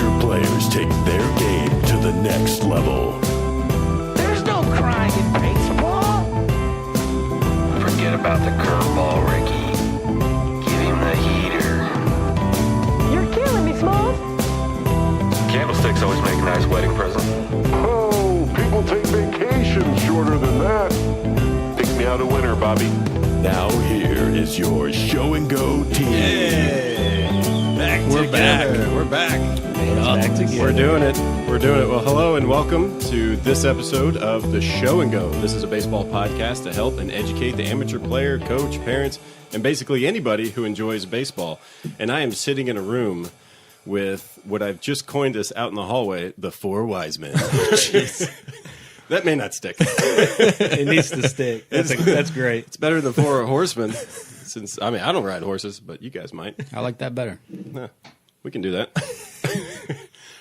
amateur players take their game to the next level. There's no crying in baseball. Forget about the curveball, Ricky. Give him the heater. You're killing me, Schmalz. Candlesticks always make a nice wedding present. Oh, people take vacations shorter than that. Pick me out a winner, Bobby. Now here is your show and go team. We're back. We're back. Back together. We're doing it. We're doing it. Well, hello and welcome to this episode of the Show and Go. This is a baseball podcast to help and educate the amateur player, coach, parents, and basically anybody who enjoys baseball. And I am sitting in a room with what I've just coined us out in the hallway, the four wise men. That may not stick. It needs to stick. That's great. It's better than four horsemen. Since I don't ride horses, but you guys might. I like that better. Yeah, we can do that.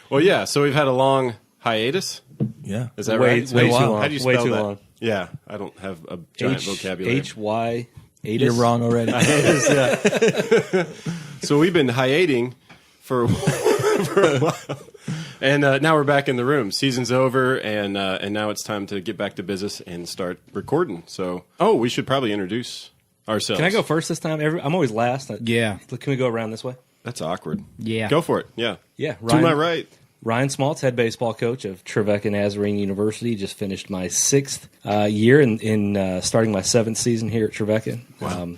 Well, yeah. So we've had a long hiatus. Yeah. Is that way, right? Way too long. How do you way spell too that? long. Yeah, I don't have a giant vocabulary. H-Y. You're wrong already. So we've been hiating for a while. And now we're back in the room. Season's over, and now it's time to get back to business and start recording. So, we should probably introduce ourselves. Can I go first this time? I'm always last. Yeah. Can we go around this way? That's awkward. Yeah. Go for it. Yeah. Yeah. To my right. Ryan Schmalz, head baseball coach of Trevecca Nazarene University. Just finished my sixth year in starting my seventh season here at Trevecca. Wow.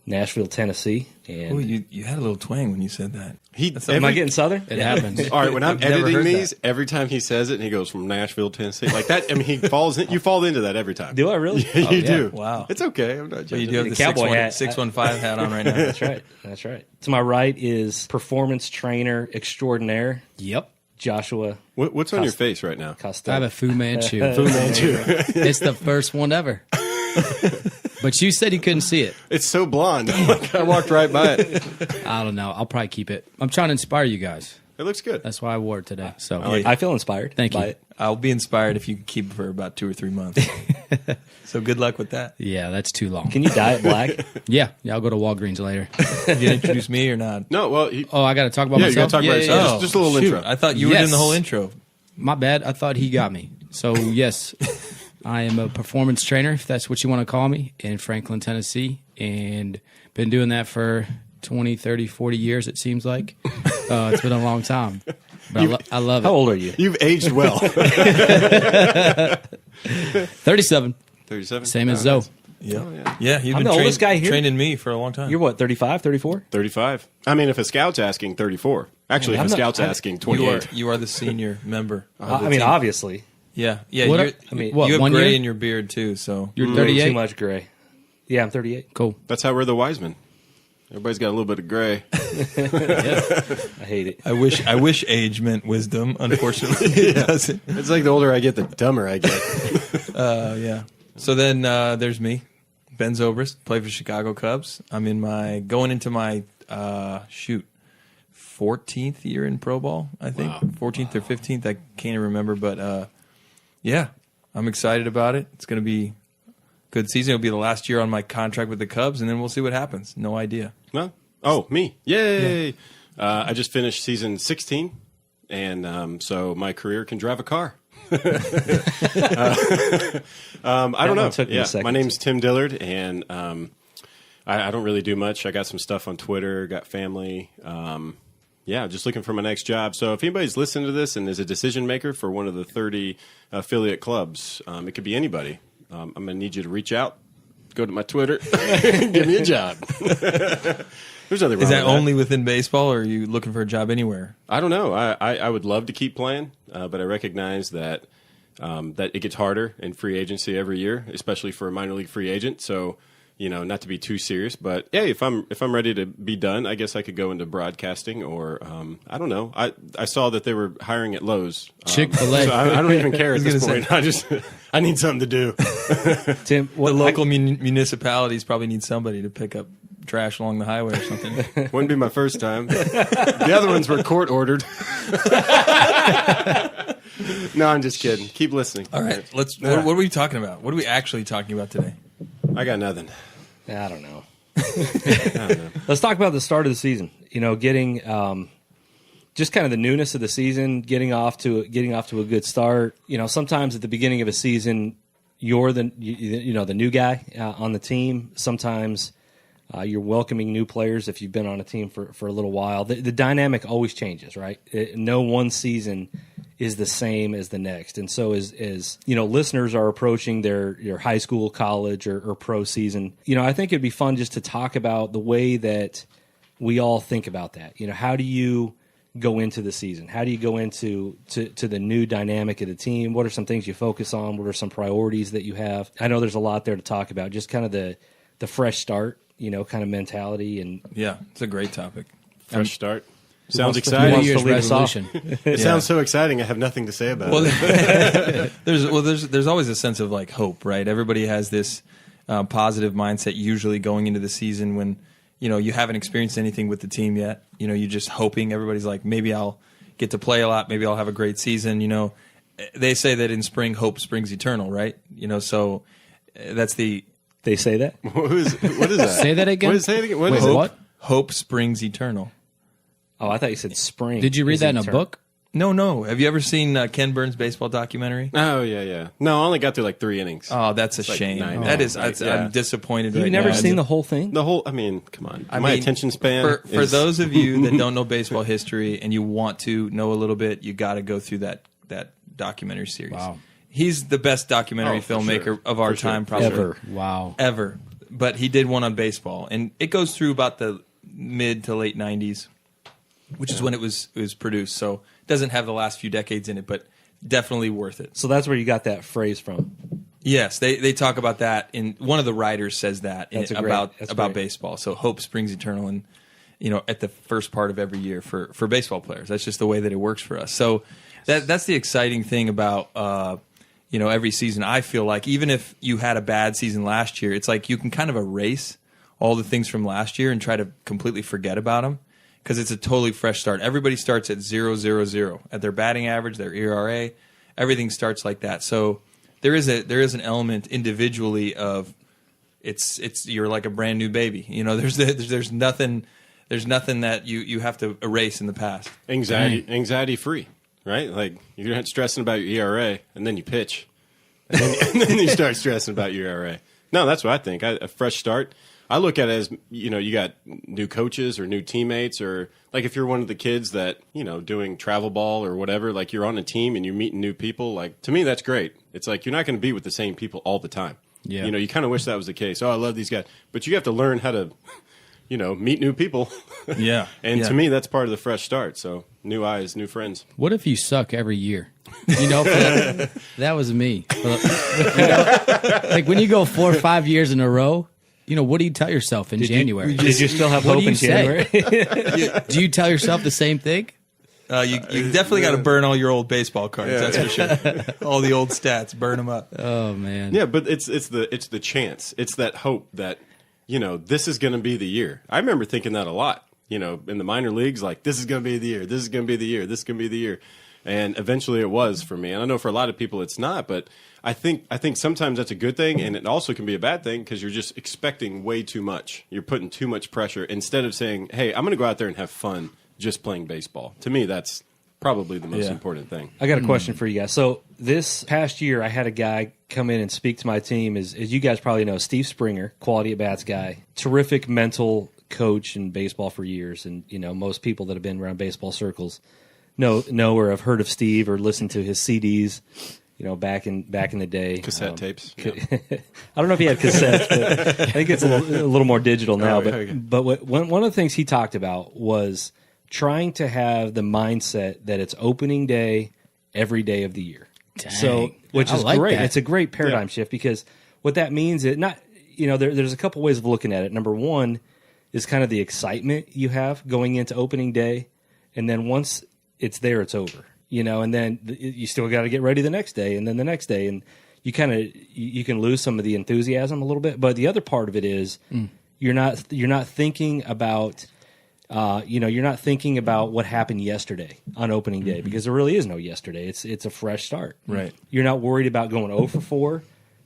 Nashville, Tennessee. And Ooh, you had a little twang when you said that. am I getting Southern? It happens. All right, when I'm I've never editing heard these, that. every time he says it, and he goes from Nashville, Tennessee, like that. I mean, you fall into that every time. Do I really? Yeah, you do. Wow. It's okay. I'm not But you judging. do have The the cowboy hat. 615 hat on right now. That's right. That's right. To my right is performance trainer extraordinaire Yep. Joshua What's on your face right now? I Costello. have a Fu Manchu. Fu Manchu. It's the first one ever. But you said you couldn't see it. It's so blonde. I walked right by it. I don't know. I'll probably keep it. I'm trying to inspire you guys. It looks good. That's why I wore it today. So I feel inspired. Thank by you. it. I'll be inspired if you can keep it for about 2 or 3 months. So good luck with that. yeah, that's too long. Can you dye it black? Yeah, I'll go to Walgreens later. Did you introduce me or not? No, well, Oh, I got to talk about yeah, you myself. got to talk about yourself. Just a little shoot. intro. I thought you were Yes. doing the whole intro. My bad. I thought he got me. So yes, I am a performance trainer, if that's what you want to call me, in Franklin, Tennessee, and been doing that for 20, 30, 40 years, it seems like. It's been a long time. But I love it. How old are you? You've aged well. 37. 37. Same as Zoe. Yeah. Yeah, you've I'm been the oldest guy here. training me for a long time. You're what, 35, 34? 35. I mean, if a scout's asking, 34. Actually, I'm if a not- scout's I'm- asking, you 28. are the senior member. Of the I mean, team. obviously. Yeah. What You're, are- I mean, what, you have 1 gray year? in your beard too. So You're Way 38? too much gray. Yeah, I'm 38. Cool. That's how we're the wise men. Everybody's got a little bit of gray. I hate it. I wish age meant wisdom. Unfortunately, it doesn't. It's like the older I get, the dumber I get. Yeah. So then there's me, Ben Zobrist, play for Chicago Cubs. I'm going into my 14th year in pro ball, I think. Wow. 14th or 15th, I can't even remember. But yeah, I'm excited about it. It's going to be a good season. It'll be the last year on my contract with the Cubs, and then we'll see what happens. No idea. No? Oh, me. Yay. I just finished season 16, and so my career can drive a car. I don't know. took me a second. My name's Tim Dillard, and I don't really do much. I got some stuff on Twitter, got family. Just looking for my next job. So if anybody's listening to this and is a decision maker for one of the 30 affiliate clubs, it could be anybody. I'm going to need you to reach out, go to my Twitter, give me a job. There's nothing wrong Is that with only within baseball, or are you looking for a job anywhere? I don't know. I would love to keep playing, but I recognize that that it gets harder in free agency every year, especially for a minor league free agent. So, not to be too serious, but hey, if I'm ready to be done, I guess I could go into broadcasting, or I don't know. I saw that they were hiring at Lowe's. Chick-fil-A. So I don't even care at this gonna point. I need something to do. Tim, The local municipalities probably need somebody to pick up trash along the highway or something. Wouldn't be my first time. The other ones were court ordered. No, I'm just kidding. Keep listening. All right, let's. What are we talking about? What are we actually talking about today? I got nothing. I don't know. I don't know. Let's talk about the start of the season. Getting just kind of the newness of the season, getting off to a good start. Sometimes at the beginning of a season, you're the new guy on the team. Sometimes you're welcoming new players if you've been on a team for a little while. The dynamic always changes, right? No one season is the same as the next. And so as listeners are approaching their high school, college, or pro season, I think it'd be fun just to talk about the way that we all think about that. How do you go into the season? How do you go into the new dynamic of the team? What are some things you focus on? What are some priorities that you have? I know there's a lot there to talk about, just kind of the fresh start, kind of mentality. And yeah, it's a great topic. Fresh start. Sounds exciting. New Year's resolution. It sounds so exciting. I have nothing to say about it. There's always a sense of like hope, right? Everybody has this positive mindset usually going into the season when you haven't experienced anything with the team yet. You're just hoping. Everybody's like, maybe I'll get to play a lot. Maybe I'll have a great season. They say that in spring, hope springs eternal, right? So that's the. They say that. What is that? Say that again. Say it again. What Wait, is it? what? Hope springs eternal. Oh, I thought you said spring. Did you read is that in a eternal. book? No. Have you ever seen Ken Burns' baseball documentary? Oh yeah. No, I only got through like 3 innings. Oh, that's a shame. nine. That is. Yeah. I'm disappointed. You've right never now. seen the whole thing? The whole. I mean, come on. I My mean, attention span. For is, those of you that don't know baseball history and you want to know a little bit, you got to go through that documentary series. Wow. He's the best documentary for filmmaker sure. of our For sure. time, probably Ever. Wow. ever. But he did one on baseball, and it goes through about the mid to late '90s, which is when it was produced. So it doesn't have the last few decades in it, but definitely worth it. So that's where you got that phrase from. Yes, they talk about that. In one of the writers says that That's about great. baseball. So hope springs eternal, and at the first part of every year for baseball players. That's just the way that it works for us. So that's the exciting thing about every season. I feel like even if you had a bad season last year, it's like you can kind of erase all the things from last year and try to completely forget about them because it's a totally fresh start. Everybody starts at 0-0-0 at their batting average, their ERA. Everything starts like that. So there is an element individually of it's you're like a brand new baby. There's nothing that you have to erase in the past. anxiety free, right? Like you're not stressing about your ERA, and then you pitch, and then you start stressing about your ERA. No, that's what I think. A fresh start. I look at it as you got new coaches or new teammates, or like if you're one of the kids that doing travel ball or whatever, like you're on a team and you're meeting new people. Like to me, that's great. It's like you're not going to be with the same people all the time. Yeah. You kind of wish that was the case. Oh, I love these guys, but you have to learn how to meet new people. Yeah. And to me, that's part of the fresh start. So new eyes, new friends. What if you suck every year? That was me. Like when you go 4 or 5 years in a row, what do you tell yourself in January? Did you still have What hope do in you say? January? Do you tell yourself the same thing? You definitely got to burn all your old baseball cards. That's for sure. All the old stats, burn them up. Oh man. Yeah, but it's the chance. It's that hope that this is going to be the year. I remember thinking that a lot. In the minor leagues, like this is going to be the year. This is going to be the year. This is going to be the year. And eventually it was for me. And I know for a lot of people it's not, but I think sometimes that's a good thing, and it also can be a bad thing because you're just expecting way too much. You're putting too much pressure instead of saying, "Hey, I'm going to go out there and have fun just playing baseball." To me, that's probably the most important thing. I got a question for you guys. So this past year, I had a guy come in and speak to my team. As you guys probably know, Steve Springer, quality at bats guy, terrific mental coach in baseball for years, and most people that have been around baseball circles know or have heard of Steve or listened to his CDs. Back in the day, Cassette tapes. I don't know if he had cassettes, but I think it's a little more digital now. Okay. But one of the things he talked about was trying to have the mindset that it's opening day every day of the year. Dang. So, which I is like great. that. It's a great paradigm shift because what that means is there's a couple ways of looking at it. Number one is kind of the excitement you have going into opening day, and then once it's there, it's over. And then you still got to get ready the next day, and then the next day, and you can lose some of the enthusiasm a little bit. But the other part of it is you're not thinking about what happened yesterday on opening day because there really is no yesterday. It's a fresh start. Right. You're not worried about going 0 for 4.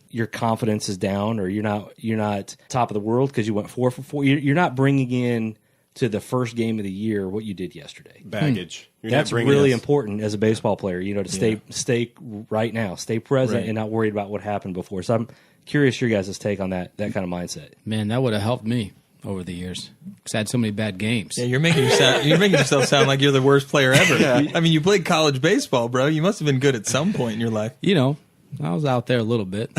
Your confidence is down, or you're not top of the world because you went 4 for 4. You're not bringing in to the first game of the year what you did yesterday. Baggage. You're not That's bringing really us- important as a baseball player, to stay right now, stay present, Right. and not worried about what happened before. So I'm curious your guys' take on that kind of mindset. Man, that would have helped me over the years because I had so many bad games. Yeah, you're making yourself sound like you're the worst player ever. I mean, you played college baseball, bro. You must have been good at some point in your life. I was out there a little bit.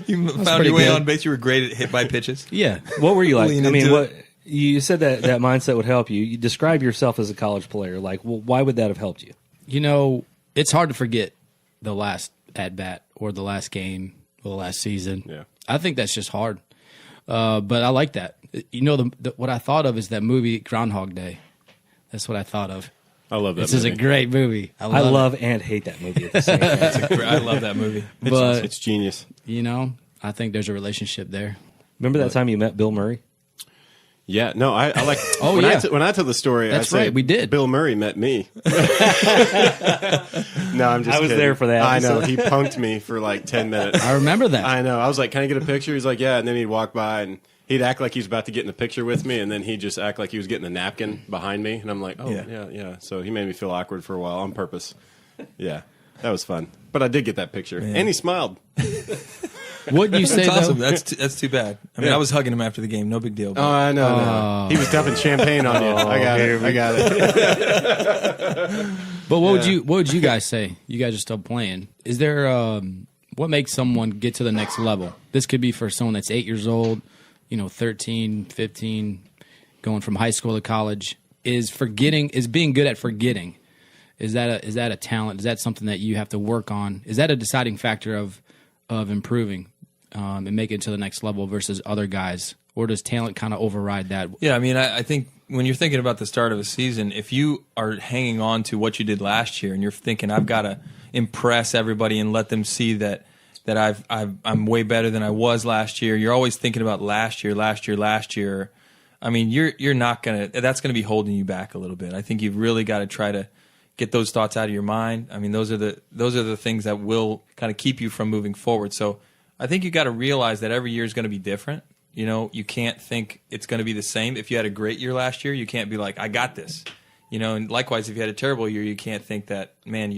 You found pretty your way good. on base. You were great at hit by pitches. Yeah. What were you like? Lean I mean, into what you said that mindset would help you. You describe yourself as a college player. Like, well, why would that have helped you? It's hard to forget the last at bat or the last game or the last season. Yeah. I think that's just hard. But I like that. What I thought of is that movie Groundhog Day. That's what I thought of. I love that This movie. is a great movie. I love and hate that movie at the same time. I love that movie. But It's genius. I think there's a relationship there. Remember that time you met Bill Murray? Yeah, no, I like. Oh, when yeah. when I tell the story, That's I say right, we did. Bill Murray met me. No, I'm just. I was kidding. there for that. I know he punked me for like 10 minutes. I remember that. I know. I was like, "Can I get a picture?" He's like, "Yeah," and then he'd walk by and he'd act like he was about to get in the picture with me, and then he'd just act like he was getting the napkin behind me, and I'm like, "Oh, yeah." So he made me feel awkward for a while on purpose. Yeah, that was fun. But I did get that picture, and he smiled. Wouldn't you say That's awesome. though? That's too bad. I mean, Yeah. I was hugging him after the game. No big deal. Oh, But I know. No. He was dumping champagne on you. I got it. But what would you guys say? You guys are still playing. Is there what makes someone get to the next level? This could be for someone that's 8 years old, 13, 15, going from high school to college. Is being good at forgetting? Is that a talent? Is that something that you have to work on? Is that a deciding factor of improving and making it to the next level versus other guys? Or does talent kind of override that? yeah, I mean, I think when you're thinking about the start of a season, if you are hanging on to what you did last year and you're thinking, I've got to impress everybody and let them see that I'm way better than I was last year. You're always thinking about last year. I mean, you're not that's gonna be holding you back a little bit. I think you've really got to try to get those thoughts out of your mind. I mean, those are the things that will kind of keep you from moving forward. So I think you got to realize that every year is going to be different. You can't think it's going to be the same. If you had a great year last year, you can't be like, I got this. And likewise, if you had a terrible year, you can't think that, man,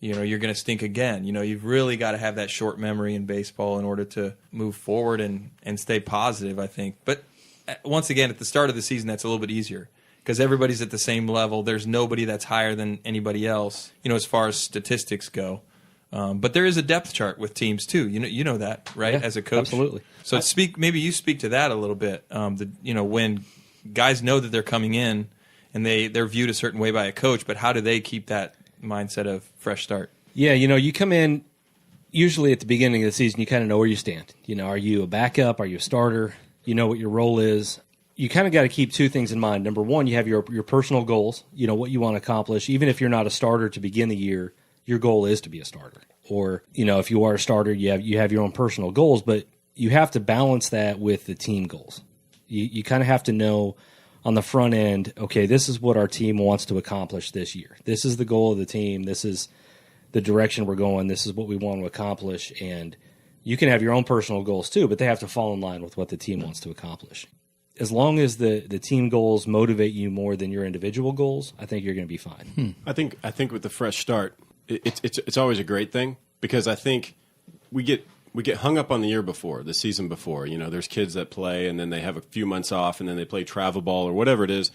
you're going to stink again. You've really got to have that short memory in baseball in order to move forward and stay positive, I think. But once again, at the start of the season, that's a little bit easier because everybody's at the same level. There's nobody that's higher than anybody else, as far as statistics go. But there is a depth chart with teams too. You know that, right? Yeah, As a coach, absolutely. So maybe you speak to that a little bit. When guys know that they're coming in and they're viewed a certain way by a coach, but how do they keep that mindset of fresh start? Yeah, you come in usually at the beginning of the season. You kind of know where you stand. Are you a backup? Are you a starter? You know what your role is. You kind of got to keep two things in mind. Number one, you have your personal goals. What you want to accomplish. Even if you're not a starter to begin the year, your goal is to be a starter. Or if you are a starter, you have your own personal goals, but you have to balance that with the team goals. You kind of have to know on the front end, okay, this is what our team wants to accomplish this year. This is the goal of the team. This is the direction we're going. This is what we want to accomplish. And you can have your own personal goals too, but they have to fall in line with what the team wants to accomplish. As long as the team goals motivate you more than your individual goals, I think you're going to be fine. I think with the fresh start, it's always a great thing because I think we get hung up on the year before, the season before. There's kids that play and then they have a few months off and then they play travel ball or whatever it is.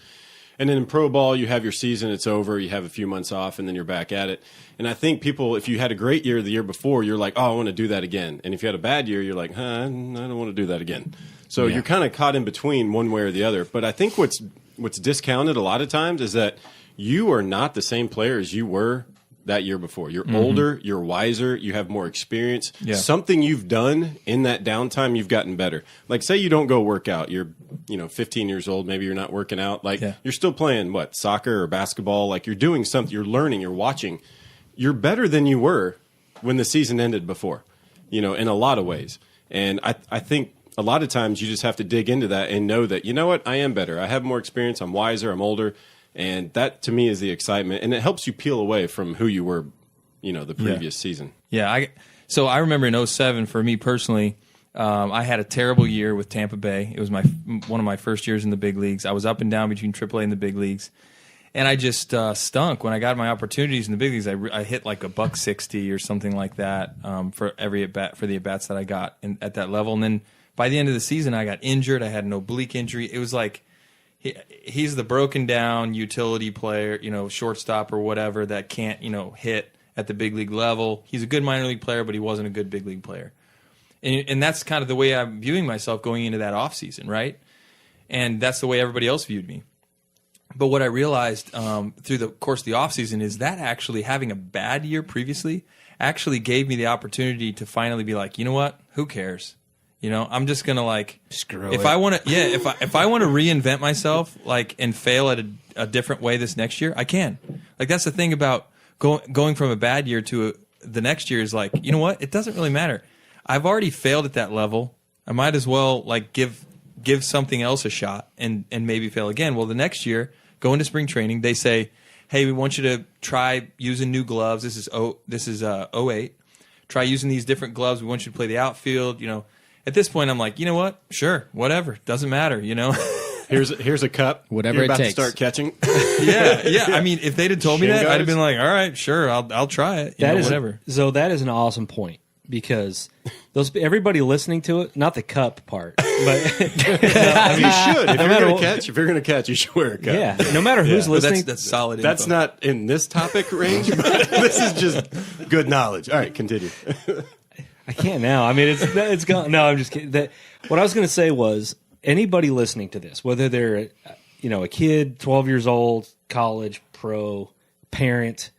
And then in pro ball, you have your season, it's over, you have a few months off, and then you're back at it. And I think people, if you had a great year the year before, you're like, oh, I want to do that again. And if you had a bad year, you're like, I don't want to do that again. So you're kind of caught in between one way or the other. But I think what's discounted a lot of times is that you are not the same player as you were that year before. You're older, you're wiser, you have more experience. Yeah. Something you've done in that downtime, you've gotten better. Like say you don't go work out. You're 15 years old, maybe you're not working out. Like you're still playing soccer or basketball. Like you're doing something, you're learning, you're watching. You're better than you were when the season ended before, in a lot of ways. And I think a lot of times you just have to dig into that and know that, I am better. I have more experience, I'm wiser, I'm older. And that, to me, is the excitement. And it helps you peel away from who you were, the previous season. Yeah. So I remember in 2007, for me personally, I had a terrible year with Tampa Bay. It was one of my first years in the big leagues. I was up and down between AAA and the big leagues, and I just stunk. When I got my opportunities in the big leagues, I hit like a $160 or something like that for every at bat for the at bats that I got at that level. And then by the end of the season, I got injured. I had an oblique injury. It was like he's the broken down utility player, shortstop or whatever that can't hit at the big league level. He's a good minor league player, but he wasn't a good big league player. And that's kind of the way I'm viewing myself going into that offseason, right? And that's the way everybody else viewed me. But what I realized through the course of the offseason is that actually having a bad year previously actually gave me the opportunity to finally be like, you know what? Who cares? I'm just gonna screw if it. I want to, if I want to reinvent myself and fail at a different way this next year, I can. That's the thing about going from a bad year to the next year is you know what? It doesn't really matter. I've already failed at that level. I might as well give something else a shot and maybe fail again. Well, the next year, go into spring training, they say, hey, we want you to try using new gloves. This is 08. Try using these different gloves. We want you to play the outfield. At this point, I'm like, you know what? Sure, whatever. Doesn't matter. Here's a cup. Whatever You're it about takes. to start catching. yeah. I mean, if they'd have told me Shin that, I'd have guards. been like, all right, sure, I'll try it. Whatever. So that is an awesome point because everybody listening to it, not the cup part, but You should. If you're gonna catch, you should wear a cup. yeah, no matter who's But listening, that's solid. That's info. not in this topic range, but this is just good knowledge. All right, continue. I can't now. I mean, it's gone. No, I'm just kidding. What I was going to say was anybody listening to this, whether they're a kid, 12 years old, college, pro, parent,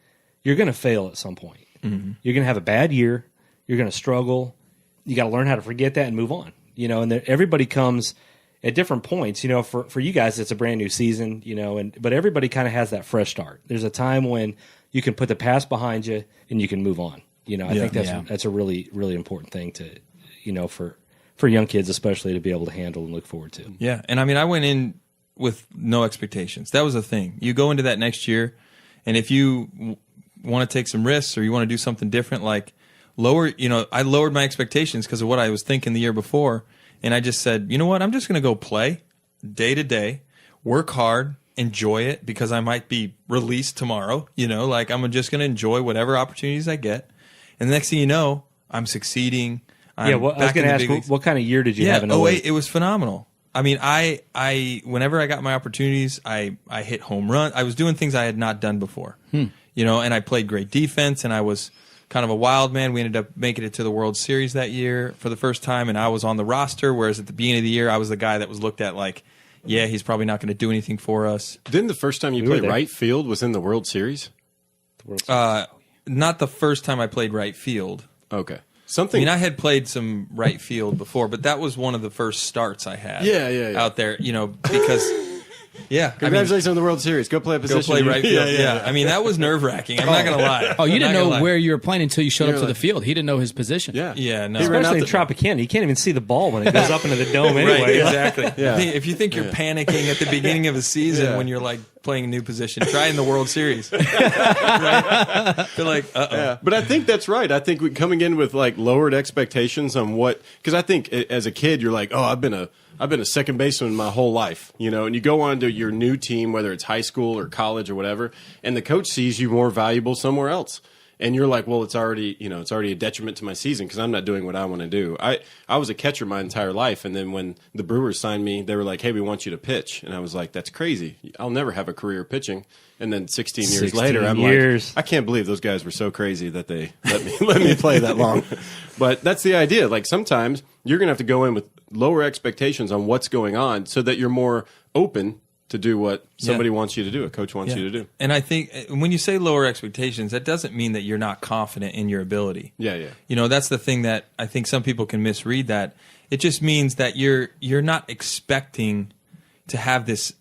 you're going to fail at some point. Mm-hmm. You're going to have a bad year. You're going to struggle. You got to learn how to forget that and move on. And everybody comes at different points. For you guys, it's a brand new season. But everybody kind of has that fresh start. There's a time when you can put the past behind you and you can move on. I think that's a really, really important thing to, for young kids especially to be able to handle and look forward to. Yeah, and I mean, I went in with no expectations. That was the thing. You go into that next year, and if you want to take some risks or you want to do something different, I lowered my expectations because of what I was thinking the year before, and I just said, you know what, I'm just going to go play day to day, work hard, enjoy it because I might be released tomorrow. I'm just going to enjoy whatever opportunities I get. And the next thing you know, I'm succeeding. I was going to ask, what kind of year did you have in 08? It was phenomenal. I mean, I whenever I got my opportunities, I hit home run. I was doing things I had not done before. And I played great defense, and I was kind of a wild man. We ended up making it to the World Series that year for the first time, and I was on the roster, whereas at the beginning of the year, I was the guy that was looked at like, yeah, he's probably not going to do anything for us. Didn't the first time you played right field was in the World Series? Not the first time I played right field. Okay. I had played some right field before, but that was one of the first starts I had. Yeah. Out there, because Congratulations on the World Series. Go play a position. Go play right field. Yeah. I mean, that was nerve wracking. I'm not going to lie. Oh, you didn't know where you were playing until you showed up to the field. He didn't know his position. Yeah. Yeah. No. Especially in Tropicana, you can't even see the ball when it goes up into the dome anyway. Right, exactly. Yeah. If you think you're panicking at the beginning of a season when you're playing a new position, try in the World Series. Right? They're like, uh-oh. Yeah. But I think that's right. I think coming in with lowered expectations on because I think as a kid you're like, oh, I've been a second baseman my whole life, and you go on to your new team, whether it's high school or college or whatever, and the coach sees you more valuable somewhere else. And you're like, well, it's already a detriment to my season because I'm not doing what I want to do. I was a catcher my entire life, and then when the Brewers signed me, they were like, hey, we want you to pitch. And I was like, that's crazy. I'll never have a career pitching. And then 16 years later, I'm like, I can't believe those guys were so crazy that they let me play that long. But that's the idea. Sometimes you're going to have to go in with lower expectations on what's going on so that you're more open to do what somebody wants you to do, a coach wants you to do. And I think when you say lower expectations, that doesn't mean that you're not confident in your ability. Yeah. That's the thing that I think some people can misread that. It just means that you're not expecting to have this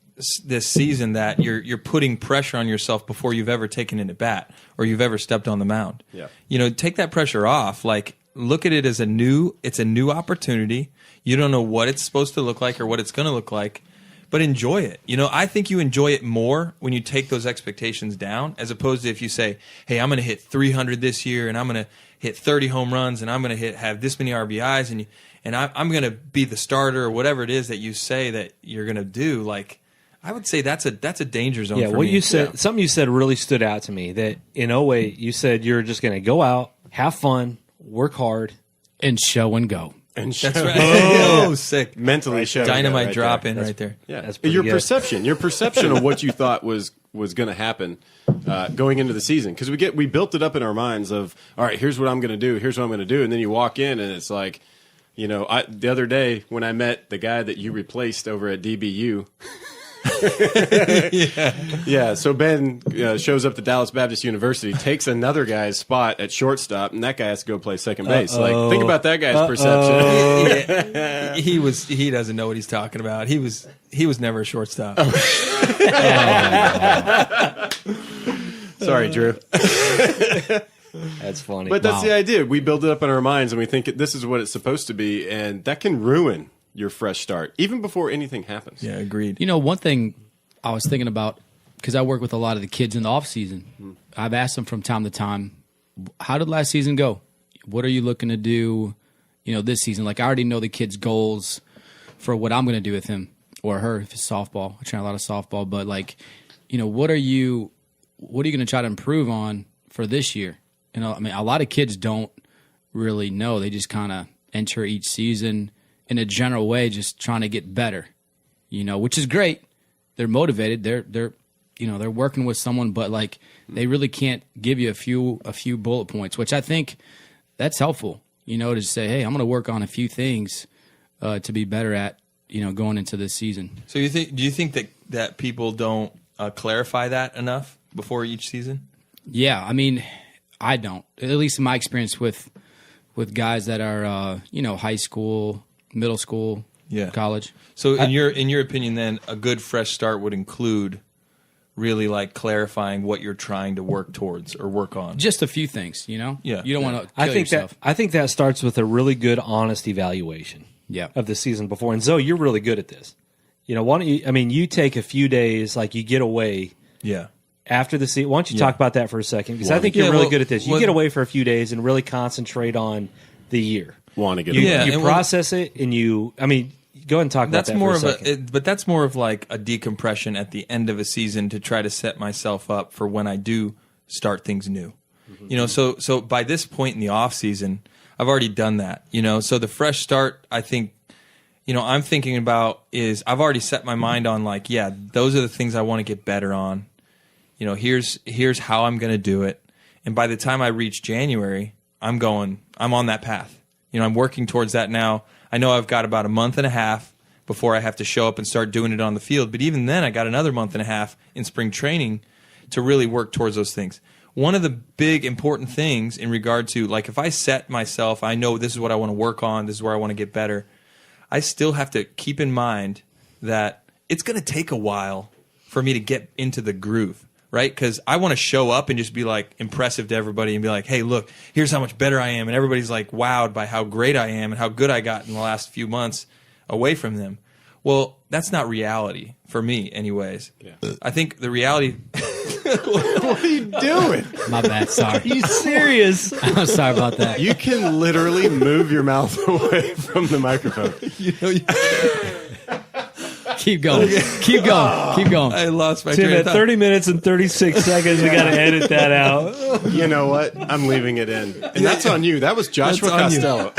season that you're putting pressure on yourself before you've ever taken an at bat or you've ever stepped on the mound. Yeah. Take that pressure off. Look at it as it's a new opportunity. You don't know what it's supposed to look like or what it's going to look like. But enjoy it. I think you enjoy it more when you take those expectations down, as opposed to if you say, "Hey, I'm going to hit 300 this year, and I'm going to hit 30 home runs, and I'm going to have this many RBIs," and I'm going to be the starter or whatever it is that you say that you're going to do, like I would say that's a danger zone. Yeah, for what me. you said, something you said really stood out to me. That in 08, you said you're just going to go out, have fun, work hard, And show and go. And That's right. Oh, sick. mentally show Dynamite right drop there. in right there. Yeah, That's pretty your good. perception of what you thought was going to happen going into the season, because we built it up in our minds of, all right, here's what I'm going to do, here's what I'm going to do, and then you walk in and it's like, the other day when I met the guy that you replaced over at DBU. Yeah. So Ben shows up to Dallas Baptist University, takes another guy's spot at shortstop, and that guy has to go play second base. Like, think about that guy's perception. Yeah. He doesn't know what he's talking about. He was never a shortstop. Sorry, Drew. That's funny. But that's Wow. the idea. We build it up in our minds, and we think this is what it's supposed to be, and that can ruin your fresh start, even before anything happens. Yeah, agreed. One thing I was thinking about, because I work with a lot of the kids in the off season, I've asked them from time to time, how did last season go? What are you looking to do, this season? Like, I already know the kids' goals for what I'm going to do with him or her if it's softball. I train a lot of softball, but what are you going to try to improve on for this year? A lot of kids don't really know. They just kind of enter each season in a general way, just trying to get better, which is great. They're motivated. They're working with someone, but they really can't give you a few bullet points, which I think that's helpful, to say, hey, I'm going to work on a few things to be better at, going into this season. So do you think that people don't clarify that enough before each season? Yeah, I don't. At least in my experience with guys that are high school, middle school, college. So in your opinion, then a good fresh start would include really clarifying what you're trying to work towards or work on. Just a few things, Yeah. You don't want to kill yourself. I think that starts with a really good, honest evaluation. Yeah. Of the season before. And Zoe, you're really good at this. Why don't you? You take a few days, you get away. Yeah. After the season, why don't you talk about that for a second? Because I think you're really good at this. You get away for a few days and really concentrate on the year. Want to get You away. process it, and go ahead and talk about that for a second. But that's more of a decompression at the end of a season to try to set myself up for when I do start things new. So by this point in the off season, I've already done that. So the fresh start, I think, I'm thinking about is I've already set my mind on those are the things I want to get better on. Here's how I'm going to do it. And by the time I reach January, I'm on that path. I'm working towards that now. I know I've got about a month and a half before I have to show up and start doing it on the field. But even then, I got another month and a half in spring training to really work towards those things. One of the big important things in regard to, if I set myself, I know this is what I want to work on, this is where I want to get better, I still have to keep in mind that it's going to take a while for me to get into the groove. Right? Because I want to show up and just be impressive to everybody and be like, hey, look, here's how much better I am. And everybody's wowed by how great I am and how good I got in the last few months away from them. Well, that's not reality for me anyways. Yeah. I think the reality... What are you doing? My bad, sorry. Are you serious? I'm sorry about that. You can literally move your mouth away from the microphone. Keep going. Keep going. I lost my Tim, train of at thought. 30 minutes and 36 seconds, we got to edit that out. You know what? I'm leaving it in. And that's on you. That was Joshua That's on you. Costello.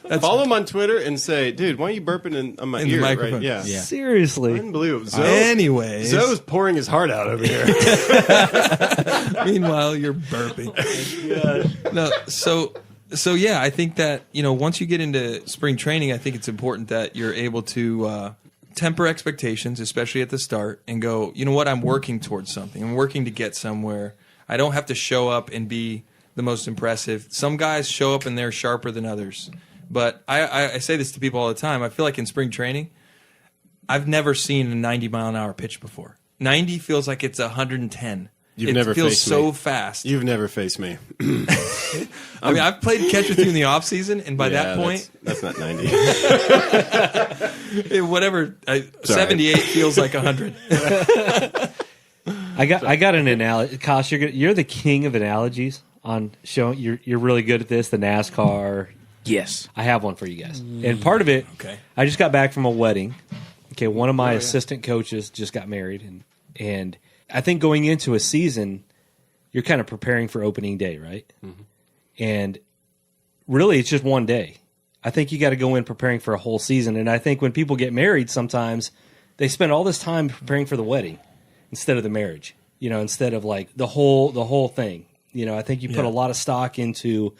Josh, follow him on Twitter and say, dude, why are you burping on my In the ear? microphone. Right? Yeah. Seriously. Unbelievable. Anyways. Zoe's pouring his heart out over here. Meanwhile, you're burping. No, so yeah, I think that once you get into spring training, I think it's important that you're able to temper expectations, especially at the start, and go, you know what, I'm working towards something. I'm working to get somewhere. I don't have to show up and be the most impressive. Some guys show up and they're sharper than others. But I say this to people all the time. I feel like in spring training, I've never seen a 90-mile-an-hour pitch before. 90 feels like it's 110. You've never feels faced so me. fast. You've never faced me. I've played catch with you in the off season, and by that point, that's not 90. whatever, 78 feels like 100. I got an analogy. Kosh, you're the king of analogies on showing. You're really good at this. The NASCAR, Yes. I have one for you guys. And part of it, Okay. I just got back from a wedding. Okay, one of my assistant coaches just got married. And I think going into a season, you're kind of preparing for opening day, right? Mm-hmm. And really, it's just one day. I think you got to go in preparing for a whole season. And I think when people get married, sometimes they spend all this time preparing for the wedding instead of the marriage, instead of like the whole thing. I think you put a lot of stock into,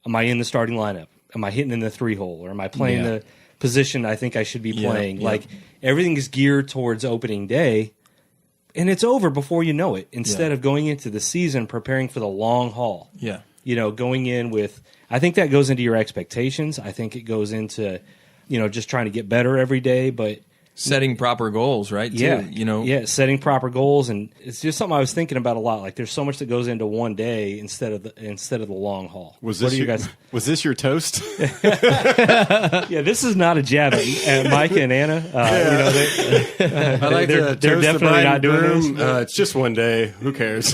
am I in the starting lineup? Am I hitting in the 3-hole? Or am I playing the position I think I should be playing? Like everything is geared towards opening day, and it's over before you know it, instead of going into the season preparing for the long haul. Yeah. Going in with, I think that goes into your expectations. I think it goes into, just trying to get better every day, but setting proper goals, right? Too, setting proper goals, and it's just something I was thinking about a lot. Like, there's so much that goes into one day instead of the long haul. Was this your toast? Yeah, this is not a jab at Mike and Anna. I like they're definitely not doing this. It's just one day. Who cares?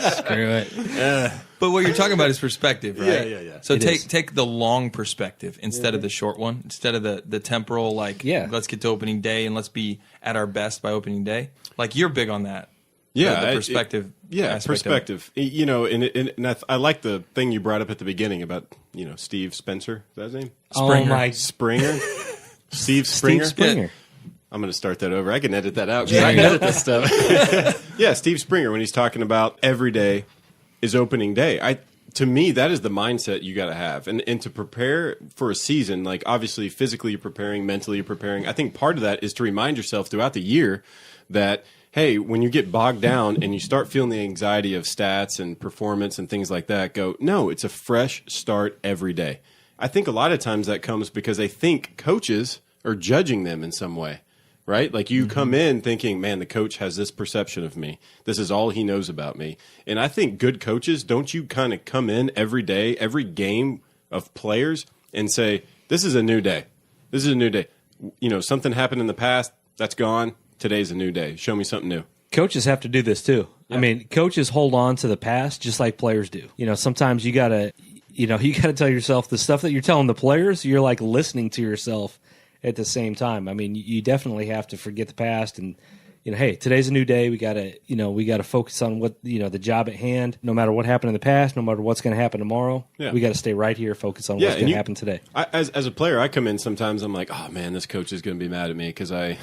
Screw it. But what you're talking about is perspective, right? Yeah. So take the long perspective instead of the short one, instead of the temporal, let's get to opening day and let's be at our best by opening day. Like, you're big on that. Yeah, the perspective. Perspective. I like the thing you brought up at the beginning about Steve Spencer. Is that his name? Oh my Springer. Steve Springer. Steve Springer. Yeah. I'm going to start that over. I can edit that out because I can edit this stuff. Yeah, Steve Springer, when he's talking about every day is opening day. To me, that is the mindset you got to have. And to prepare for a season, like, obviously physically you're preparing, mentally you're preparing. I think part of that is to remind yourself throughout the year that, hey, when you get bogged down and you start feeling the anxiety of stats and performance and things like that, no, it's a fresh start every day. I think a lot of times that comes because they think coaches are judging them in some way. Right? Like, you come in thinking, man, the coach has this perception of me. This is all he knows about me. And I think good coaches, don't you kind of come in every day, every game of players and say, this is a new day. This is a new day. Something happened in the past. That's gone. Today's a new day. Show me something new. Coaches have to do this too. Yeah. I mean, coaches hold on to the past just like players do. Sometimes you got to tell yourself the stuff that you're telling the players, you're like listening to yourself at the same time. I mean, you definitely have to forget the past and, hey, today's a new day. We got to focus on what, the job at hand. No matter what happened in the past, no matter what's going to happen tomorrow, we got to stay right here, focus on what's going to happen today. As a player, I come in sometimes, I'm like, oh man, this coach is going to be mad at me because I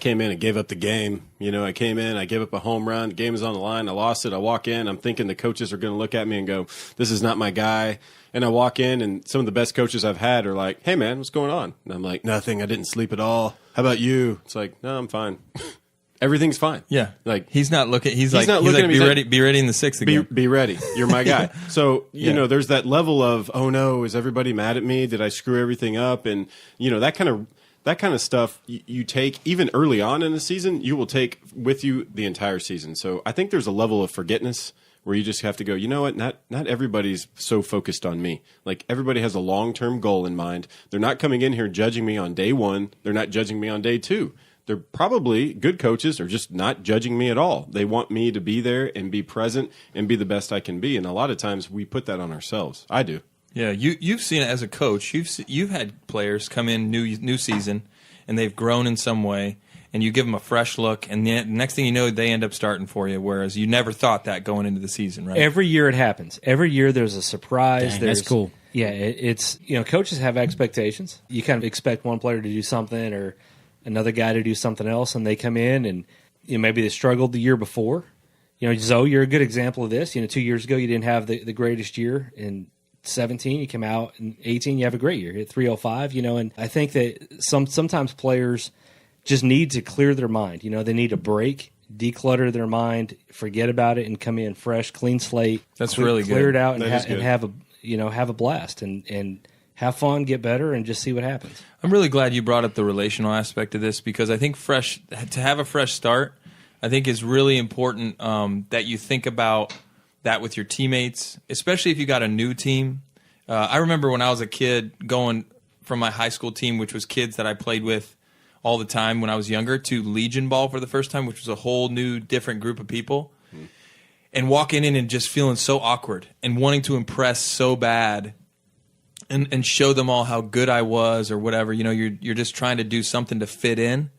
came in and gave up the game. I came in, I gave up a home run. The game is on the line. I lost it. I walk in. I'm thinking the coaches are going to look at me and go, this is not my guy. And I walk in, and some of the best coaches I've had are like, hey, man, what's going on? And I'm like, nothing. I didn't sleep at all. How about you? It's like, no, I'm fine. Everything's fine. Yeah. Like, he's not looking. He's like, be ready in the sixth again. Be ready. You're my guy. So, there's that level of, oh, no, is everybody mad at me? Did I screw everything up? And, that kind of stuff you take even early on in the season, you will take with you the entire season. So I think there's a level of forgetfulness where you just have to go, you know what, not everybody's so focused on me. Like, everybody has a long-term goal in mind. They're not coming in here judging me on day one. They're not judging me on day two. They're probably good coaches are just not judging me at all. They want me to be there and be present and be the best I can be. And a lot of times we put that on ourselves. I do. Yeah, you've seen it as a coach. You've had players come in new season, and they've grown in some way, and you give them a fresh look, and the next thing you know, they end up starting for you, whereas you never thought that going into the season, right? Every year it happens. Every year there's a surprise. Dang, that's cool. Yeah, it's coaches have expectations. You kind of expect one player to do something or another guy to do something else, and they come in and maybe they struggled the year before. Zoe, you're a good example of this. 2 years ago you didn't have the greatest year. In 17, you come out, in 18, you have a great year. You hit 305, and I think that sometimes players just need to clear their mind. They need a break, declutter their mind, forget about it, and come in fresh, clean slate. That's really good. Clear it out and have a blast and have fun, get better, and just see what happens. I'm really glad you brought up the relational aspect of this because I think to have a fresh start, I think is really important that you think about that with your teammates, especially if you got a new team. I remember when I was a kid going from my high school team, which was kids that I played with all the time when I was younger, to Legion Ball for the first time, which was a whole new, different group of people. And walking in and just feeling so awkward and wanting to impress so bad and show them all how good I was or whatever. You know, you're just trying to do something to fit in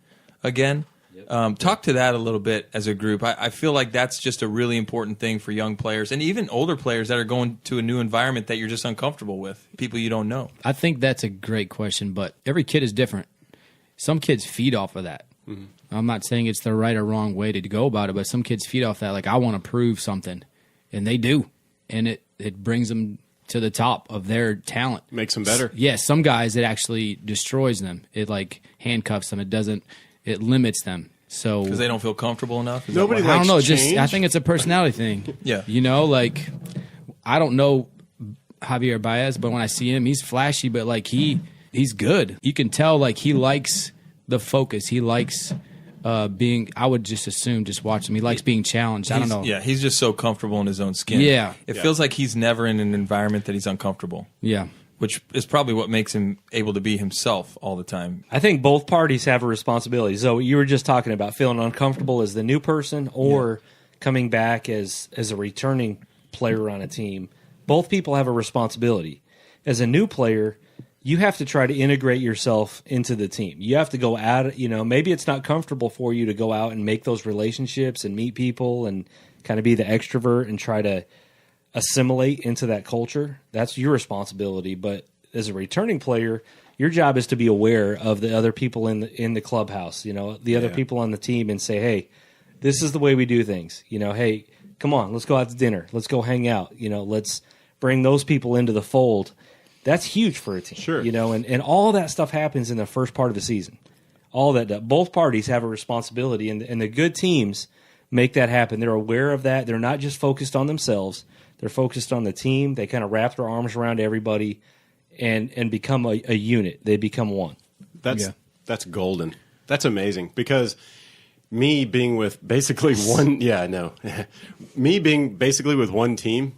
again. Talk to that a little bit as a group. I feel like that's just a really important thing for young players and even older players that are going to a new environment that you're just uncomfortable with, people you don't know. I think that's a great question, but every kid is different. Some kids feed off of that. Mm-hmm. I'm not saying it's the right or wrong way to go about it, but some kids feed off that. Like, I want to prove something, and they do, and it brings them to the top of their talent. Makes them better. Yeah, some guys, it actually destroys them. It, like, handcuffs them. It limits them. So because they don't feel comfortable enough. Nobody likes I don't know. change. I think it's a personality thing. Yeah, you know, like, I don't know Javier Baez, but when I see him, he's flashy, but like he's good. You can tell like he likes the focus. He likes being. I would just assume just watch him. He likes being challenged. I don't know. Yeah, he's just so comfortable in his own skin. Yeah, it feels like he's never in an environment that he's uncomfortable. Yeah. Which is probably what makes him able to be himself all the time. I think both parties have a responsibility. So you were just talking about feeling uncomfortable as the new person or coming back as a returning player on a team. Both people have a responsibility. As a new player, you have to try to integrate yourself into the team. You have to go out, maybe it's not comfortable for you to go out and make those relationships and meet people and kind of be the extrovert and try to assimilate into that culture. That's your responsibility. But as a returning player, your job is to be aware of the other people in the clubhouse, the other people on the team, and say, hey, this is the way we do things. Hey, come on, let's go out to dinner. Let's go hang out. Let's bring those people into the fold. That's huge for a team. Sure. And all that stuff happens in the first part of the season. All that. Both parties have a responsibility, and the good teams make that happen. They're aware of that. They're not just focused on themselves. They're focused on the team. They kind of wrap their arms around everybody and become a unit. They become one. That's golden. That's amazing because me being with basically one me being basically with one team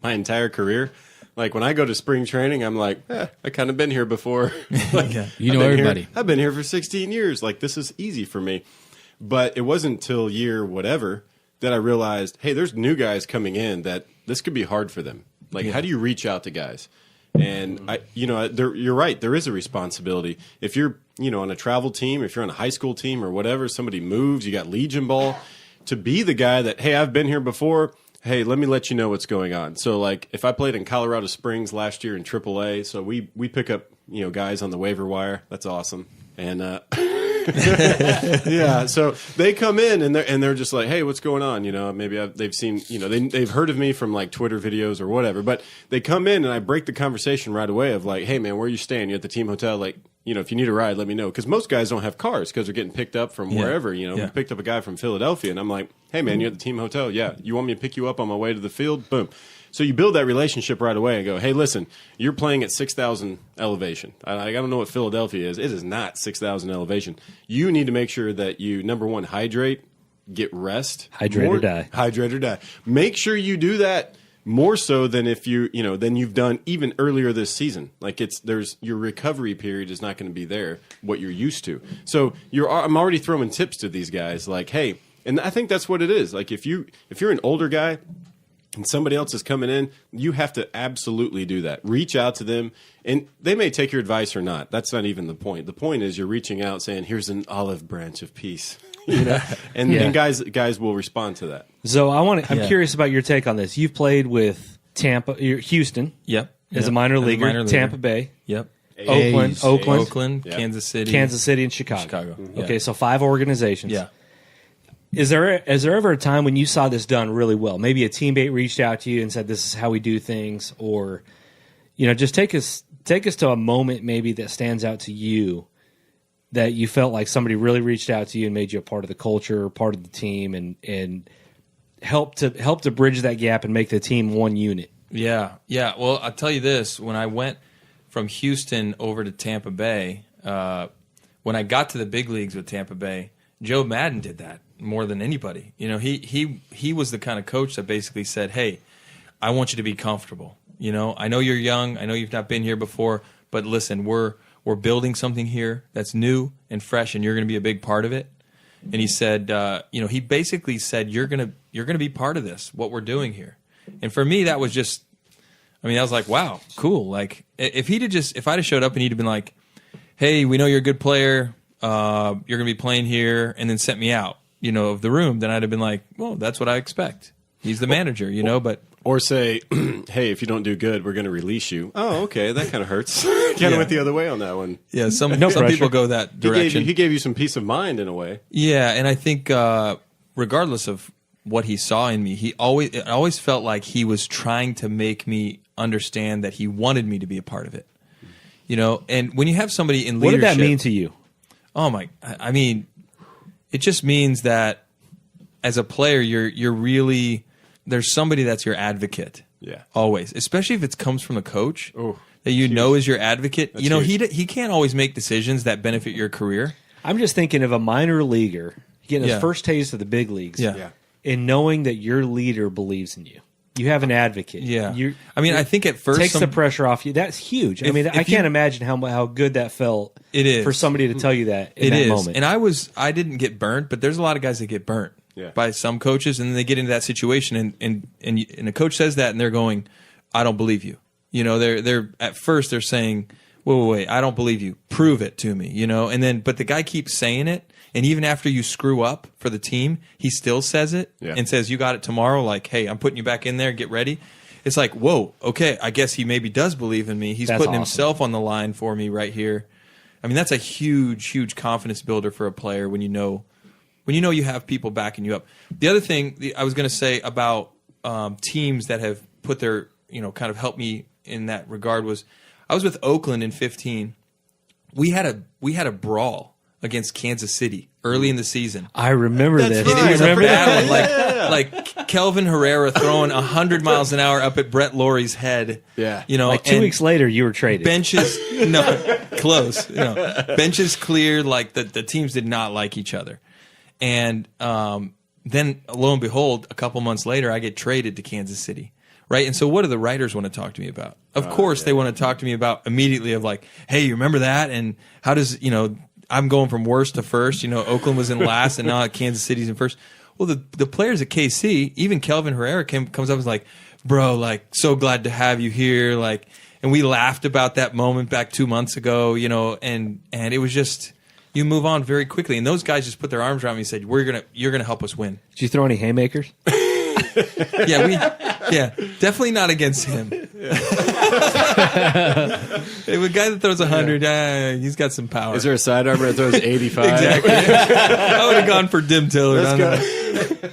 my entire career, like when I go to spring training, I'm like, I kind of been here before. Like, you know everybody. I've been here for 16 years. Like, this is easy for me. But it wasn't until year whatever that I realized, hey, there's new guys coming in that this could be hard for them. Like, how do you reach out to guys? And you're right. There is a responsibility. If you're, on a travel team, if you're on a high school team or whatever, somebody moves, you got Legion ball, to be the guy that, hey, I've been here before. Hey, let me let you know what's going on. So, like, if I played in Colorado Springs last year in AAA, so we pick up, guys on the waiver wire. That's awesome. And yeah, so they come in and they're just like, hey, what's going on? Maybe they've seen, they've heard of me from like Twitter videos or whatever. But they come in and I break the conversation right away of like, hey man, where are you staying? You at the team hotel? Like, if you need a ride, let me know. Because most guys don't have cars because they're getting picked up from wherever. We picked up a guy from Philadelphia, and I'm like, hey man, you're at the team hotel? Yeah. You want me to pick you up on my way to the field? Boom. So you build that relationship right away and go, hey, listen, you're playing at 6,000 elevation. I don't know what Philadelphia is. It is not 6,000 elevation. You need to make sure that you, number one, hydrate, get rest. Hydrate or die. Hydrate or die. Make sure you do that more so than if than you've done even earlier this season. Like your recovery period is not going to be there, what you're used to. So I'm already throwing tips to these guys like, hey, and I think that's what it is. Like if you're an older guy, and somebody else is coming in, you have to absolutely do that. Reach out to them, and they may take your advice or not. That's not even the point. The point is you're reaching out saying, here's an olive branch of peace. And guys will respond to that. So I'm curious about your take on this. You've played with Houston. Yep. As a minor leaguer. Tampa Bay. Yep. Oakland, yeah. Kansas City, and Chicago. Mm-hmm. Okay, so 5 organizations. Yeah. Is there ever a time when you saw this done really well? Maybe a teammate reached out to you and said, "This is how we do things," or just take us to a moment maybe that stands out to you that you felt like somebody really reached out to you and made you a part of the culture, part of the team, and help to bridge that gap and make the team one unit. Yeah. Well, I'll tell you this: when I went from Houston over to Tampa Bay, when I got to the big leagues with Tampa Bay, Joe Madden did that more than anybody. He was the kind of coach that basically said, hey, I want you to be comfortable. I know you're young. I know you've not been here before, but listen, we're building something here that's new and fresh, and you're going to be a big part of it. And he said, he basically said, you're going to be part of this, what we're doing here. And for me, that was just I mean, I was like, wow, cool. Like, if I'd have showed up and he'd have been like, hey, we know you're a good player, you're going to be playing here, and then sent me out, of the room, then I'd have been like, well, that's what I expect. He's the manager, but. Or say, hey, if you don't do good, we're going to release you. Oh, okay, that kind of hurts. Kind of went the other way on that one. Yeah, some people go that direction. He gave you some peace of mind in a way. Yeah, and I think regardless of what he saw in me, it always felt like he was trying to make me understand that he wanted me to be a part of it. And when you have somebody in leadership, what did that mean to you? Oh my! I mean, it just means that as a player, you're really. There's somebody that's your advocate. Yeah. Always. Especially if it comes from a coach that huge. is your advocate. That's huge. He can't always make decisions that benefit your career. I'm just thinking of a minor leaguer getting his first taste of the big leagues. Yeah. And knowing that your leader believes in you. You have an advocate. Yeah. I think at first takes the pressure off you. That's huge. I can't imagine how good that felt. It is for somebody to tell you that in that moment. And I didn't get burnt, but there's a lot of guys that get burnt. Yeah. By some coaches, and then they get into that situation, and a coach says that, and they're going, "I don't believe you." They're at first they're saying, "Wait, I don't believe you. Prove it to me." And then but the guy keeps saying it, and even after you screw up for the team, he still says it and says, "You got it tomorrow." Like, "Hey, I'm putting you back in there. Get ready." It's like, whoa, okay, I guess he maybe does believe in me. He's putting himself on the line for me right here. I mean, that's a huge, huge confidence builder for a player when you know you have people backing you up. The other thing I was going to say about teams that have put their, kind of helped me in that regard was I was with Oakland in 2015. We had a brawl against Kansas City early in the season. I remember this. And it was a battle, like Kelvin Herrera throwing 100 miles an hour up at Brett Laurie's head. Yeah. Like 2 weeks later, you were traded. Benches, close. Benches cleared. Like the teams did not like each other. And then, lo and behold, a couple months later, I get traded to Kansas City, right? And so what do the writers want to talk to me about? Of course, they want to talk to me about immediately of like, hey, you remember that? And how does, I'm going from worst to first. Oakland was in last, and now Kansas City's in first. Well, the players at KC, even Kelvin Herrera comes up and is like, bro, like, so glad to have you here. Like, and we laughed about that moment back 2 months ago, and it was just... You move on very quickly, and those guys just put their arms around me and said, "You're gonna help us win." Did you throw any haymakers? Definitely not against him. If a guy that throws 100, he's got some power. Is there a sidearmer that throws 85? Exactly. I would have gone for Dim Dillard.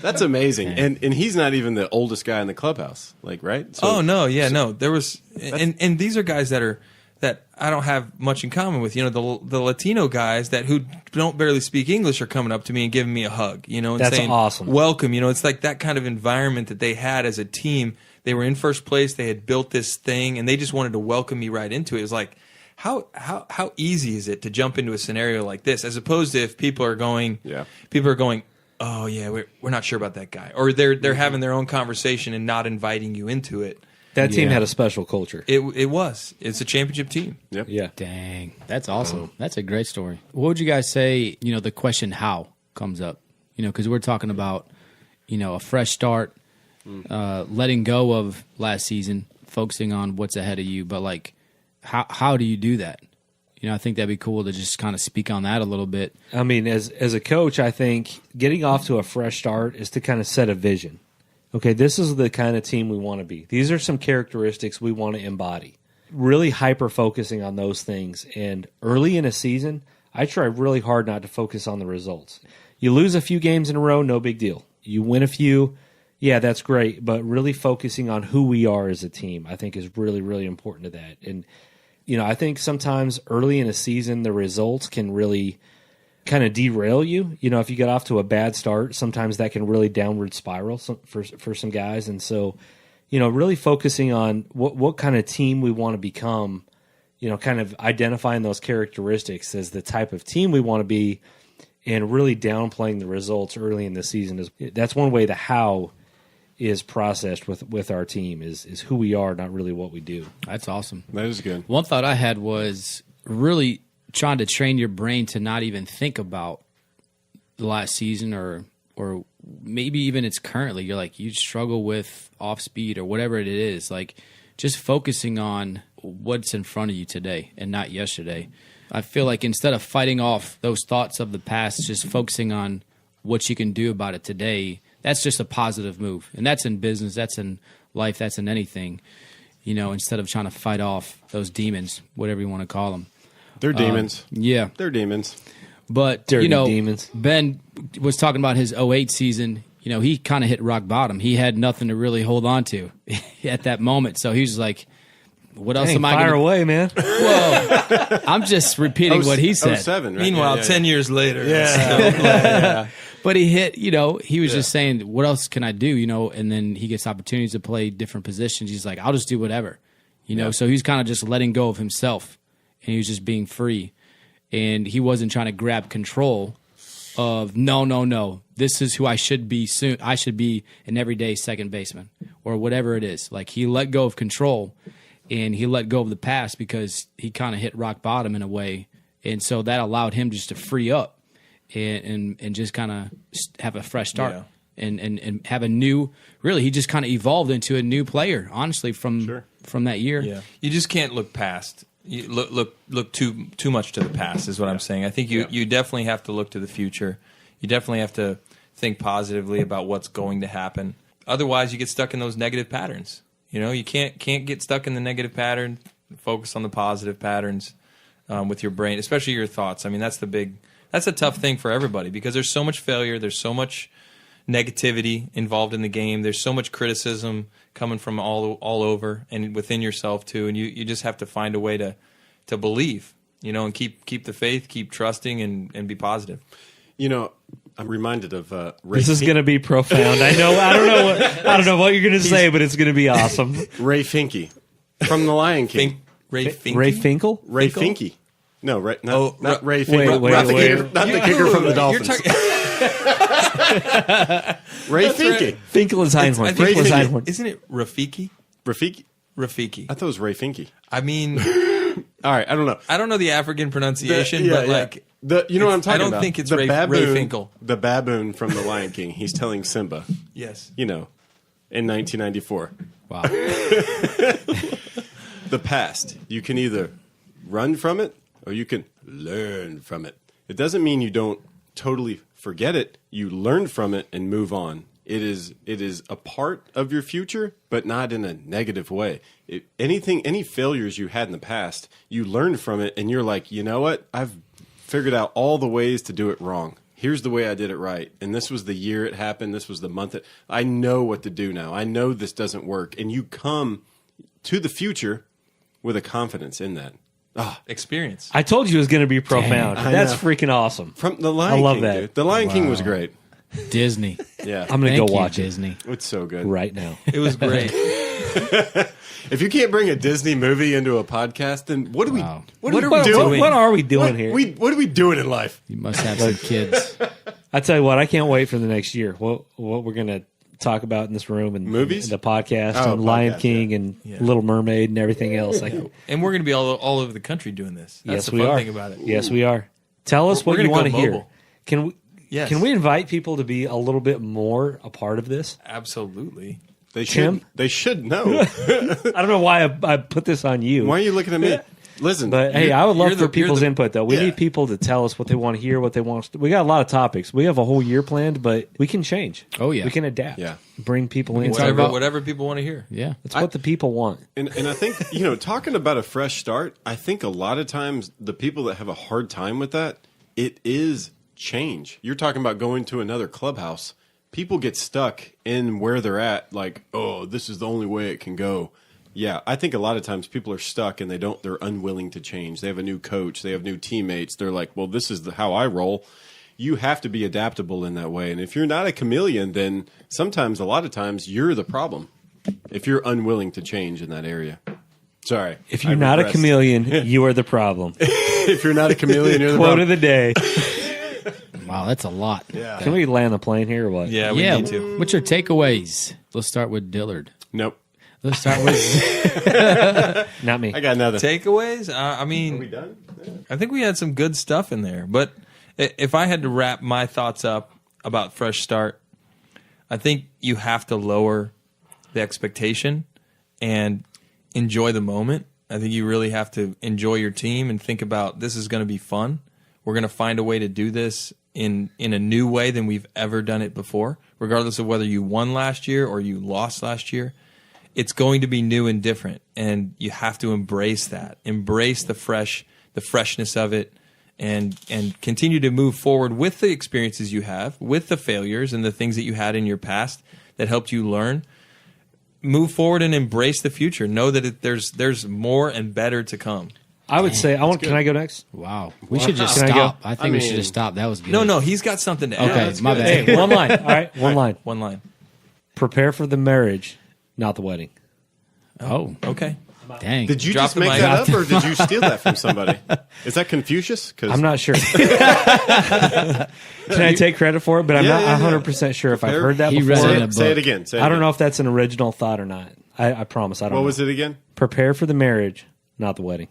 That's amazing, and he's not even the oldest guy in the clubhouse, right? So, no. There was, and these are guys that I don't have much in common with. The Latino guys who don't barely speak English are coming up to me and giving me a hug, and that's saying, awesome. Welcome. It's like that kind of environment that they had as a team. They were in first place. They had built this thing, and they just wanted to welcome me right into it. It was like, how easy is it to jump into a scenario like this, as opposed to if people are going, oh yeah, we're not sure about that guy, or they're having their own conversation and not inviting you into it. That team had a special culture. It was. It's a championship team. Yep. Yeah. Dang. That's awesome. That's a great story. What would you guys say, the question how comes up? Because we're talking about, a fresh start, letting go of last season, focusing on what's ahead of you. But, like, how do you do that? I think that'd be cool to just kind of speak on that a little bit. I mean, as a coach, I think getting off to a fresh start is to kind of set a vision. Okay, this is the kind of team we want to be. These are some characteristics we want to embody. Really hyper-focusing on those things. And early in a season, I try really hard not to focus on the results. You lose a few games in a row, no big deal. You win a few, yeah, that's great. But really focusing on who we are as a team, I think, is really, really important to that. And, I think sometimes early in a season, the results can really kind of derail you. If you get off to a bad start, sometimes that can really downward spiral for some guys. And so, really focusing on what kind of team we want to become, kind of identifying those characteristics as the type of team we want to be, and really downplaying the results early in the season. That's one way the how is processed with our team is who we are, not really what we do. That's awesome. That is good. One thought I had was really trying to train your brain to not even think about the last season or maybe even it's currently. You're like, you struggle with off speed or whatever it is. Like, just focusing on what's in front of you today and not yesterday. I feel like instead of fighting off those thoughts of the past, just focusing on what you can do about it today, that's just a positive move. And that's in business, that's in life, that's in anything. Instead of trying to fight off those demons, whatever you want to call them. They're demons. Yeah. They're demons. But, Dirty demons. Ben was talking about his 2008 season. He kind of hit rock bottom. He had nothing to really hold on to at that moment. So he was like, what else am I going to... Fire away, man. Well, I'm just repeating what he said. 07, right? Meanwhile, 10 years later. But he hit, he was just saying, what else can I do, and then he gets opportunities to play different positions. He's like, I'll just do whatever, So he's kind of just letting go of himself, and he was just being free. And he wasn't trying to grab control of, no, this is who I should be soon. I should be an everyday second baseman or whatever it is. Like, he let go of control, and he let go of the past because he kind of hit rock bottom in a way. And so that allowed him just to free up. And just kind of have a fresh start and have a new. Really, he just kind of evolved into a new player. Honestly, from that year, You just can't look past. You look too much to the past is what I'm saying. I think you definitely have to look to the future. You definitely have to think positively about what's going to happen. Otherwise, you get stuck in those negative patterns. You can't get stuck in the negative pattern. Focus on the positive patterns with your brain, especially your thoughts. I mean, that's a tough thing for everybody because there's so much failure. There's so much negativity involved in the game. There's so much criticism coming from all over and within yourself too. And you just have to find a way to believe, and keep the faith, keep trusting, and be positive. I'm reminded of Ray. This is going to be profound. I know. I don't know what you're going to say, but it's going to be awesome. Ray Finke from The Lion King. Ray Finke? Ray Finkel? Ray Finke. No, not Ray wait, Finke. wait, not wait. the kicker from the Dolphins. Ray Finke. Finkel is Einhorn. Finkel is Einhorn. Isn't it Rafiki? Rafiki. I thought it was Ray Finke. I mean, all right. I don't know. I don't know the African pronunciation, but like, you know what I'm talking about. I don't think it's the Ray Finkel. The baboon from The Lion King. He's telling Simba. Yes. In 1994. Wow. The past. You can either run from it or you can learn from it. It doesn't mean you don't totally forget it. You learn from it and move on. It is a part of your future, but not in a negative way. Any failures you had in the past, you learn from it, and you're like, you know what? I've figured out all the ways to do it wrong. Here's the way I did it right. And this was the year it happened. This was the month. I know what to do now. I know this doesn't work. And you come to the future with a confidence in that. Experience. I told you it was going to be profound. Dang, That's know. freaking awesome. From The Lion King. I love that. Dude. The Lion King was great. Disney. Yeah. I'm going to Thank go you, watch it Disney. It's so good. right now. It was great. If you can't bring a Disney movie into a podcast, then what are Wow. we doing? What are we doing here? What are we doing in life? You must have some kids. I tell you what, I can't wait for the next year. What we're going to talk about in this room and Movies? the podcast Oh, and Lion podcast, King and Little Mermaid and everything else. And we're going to be all over the country doing this. That's yes, the we fun are. thing about it. Yes, we are. Tell us We're what you gonna want to go hear. mobile. Can we? Yes. Can we invite people to be a little bit more a part of this? Absolutely. They Tim? should. They should know. I don't know why I put this on you. Why are you looking at me? Listen, But hey, I would love for people's the- input though. We need people to tell us what they want to hear, what they want. We got a lot of topics. We have a whole year planned, but we can change. Oh, yeah. we can adapt. Yeah. Bring people in. Whatever people want to hear. Yeah. It's what the people want. And I think, talking about a fresh start, I think a lot of times the people that have a hard time with that, it is change. You're talking about going to another clubhouse. People get stuck in where they're at, like, oh, this is the only way it can go. Yeah, I think a lot of times people are stuck and they're unwilling to change. They have a new coach, they have new teammates. They're like, well, this is how I roll. You have to be adaptable in that way. And if you're not a chameleon, then sometimes, a lot of times, you're the problem. If you're unwilling to change in that area. Sorry. If you're not a regressed. chameleon, you are the problem. If you're not a chameleon, you're the Quote problem. of the day. Wow, that's a lot. Yeah. Can we land the plane here or what? Yeah, we need to. What's your takeaways? Let's start with Dillard. Nope. Let's start with Not me. I got nothing. Takeaways? I mean, Are we done? I think we had some good stuff in there. But if I had to wrap my thoughts up about Fresh Start, I think you have to lower the expectation and enjoy the moment. I think you really have to enjoy your team and think about this is going to be fun. We're going to find a way to do this in a new way than we've ever done it before, regardless of whether you won last year or you lost last year. It's going to be new and different, and you have to embrace that. Embrace the freshness of it, and continue to move forward with the experiences you have, with the failures and the things that you had in your past that helped you learn. Move forward and embrace the future. Know that there's more and better to come. I would say, can I go next? Wow. We should just Can I stop. go? I think we should just stop. That was good. No, he's got something to add. Okay, my bad. Hey, one line. All right, one line. One line. Prepare for the marriage, not the wedding. Oh, Okay. dang. Did you Drop just the make mic. that up, or did you steal that from somebody? Is that Confucius? I'm not sure. Can I take credit for it? But I'm Yeah, not yeah, 100% sure if I've Prepare- heard that He before. read it in a Say it book. again. Say it I don't again. know if that's an original thought or not. I promise I don't know. What was it again? Prepare for the marriage, not the wedding.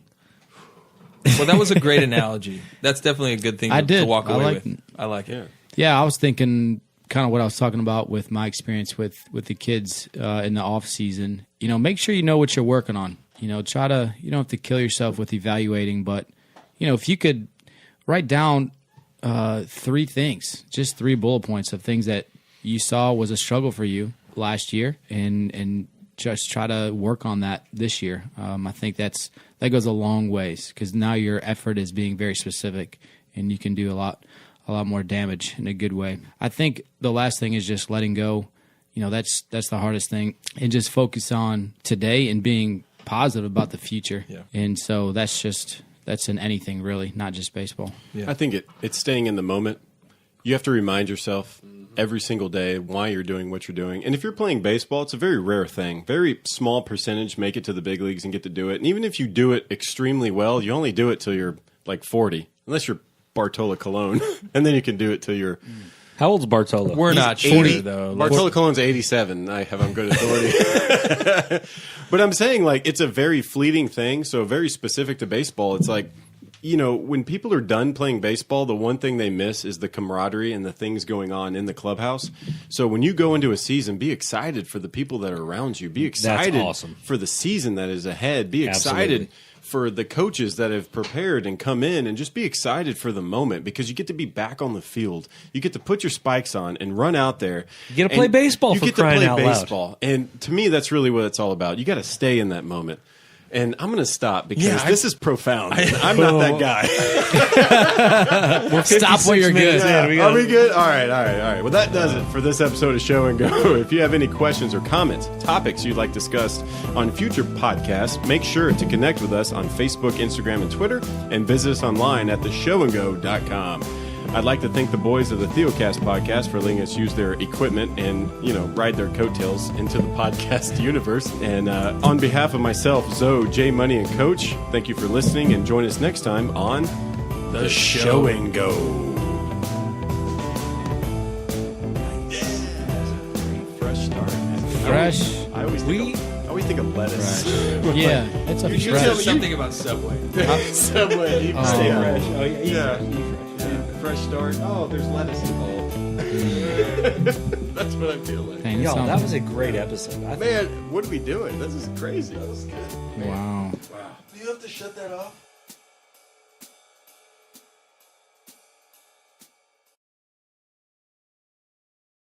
Well, that was a great analogy. That's definitely a good thing I to did. walk I away liked with. it. I like it. Yeah, I was thinking kind of what I was talking about with my experience with the kids in the off season. Make sure you know what you're working on. Try to, you don't have to kill yourself with evaluating, but if you could write down 3 things, just 3 bullet points of things that you saw was a struggle for you last year, and just try to work on that this year. I think that goes a long ways, because now your effort is being very specific, and you can do a lot more damage in a good way. I think the last thing is just letting go. That's the hardest thing, and just focus on today and being positive about the future. Yeah. And so that's in anything really, not just baseball. Yeah. I think it's staying in the moment. You have to remind yourself every single day why you're doing what you're doing. And if you're playing baseball, it's a very rare thing. Very small percentage make it to the big leagues and get to do it. And even if you do it extremely well, you only do it till you're like 40, unless you're Bartola Colon, and then you can do it till you're. How old's Bartolo? We're not sure, 80, though. Bartola Colon's 87. I have on good authority. But I'm saying, like, it's a very fleeting thing, so very specific to baseball. It's like, when people are done playing baseball, the one thing they miss is the camaraderie and the things going on in the clubhouse. So when you go into a season, be excited for the people that are around you. Be excited awesome. for the season that is ahead. Be Absolutely. excited for the coaches that have prepared and come in, and just be excited for the moment, because you get to be back on the field. You get to put your spikes on and run out there. You get to play baseball, You for get to crying play out loud. baseball. And to me, that's really what it's all about. You got to stay in that moment. And I'm going to stop because Yeah, this is profound. I'm not that guy. Stop where you're good. Are we good? All right. Well, that does it for this episode of Show and Go. If you have any questions or comments, topics you'd like discussed on future podcasts, make sure to connect with us on Facebook, Instagram, and Twitter, and visit us online at theshowandgo.com. I'd like to thank the boys of the Theocast podcast for letting us use their equipment and, ride their coattails into the podcast universe. And on behalf of myself, Zoe, Jay Money, and Coach, thank you for listening, and join us next time on The Show and Go. Fresh start. Fresh. I always think of lettuce. Yeah, it's a You fresh. tell me- Something about Subway. Subway. Stay fresh. Oh, Yeah. Fresh start. Oh, there's lettuce involved. That's what I feel like. Dang, Yo, sounds- that was a great episode. Man, what are we doing? This is crazy. wow. Do you have to shut that off?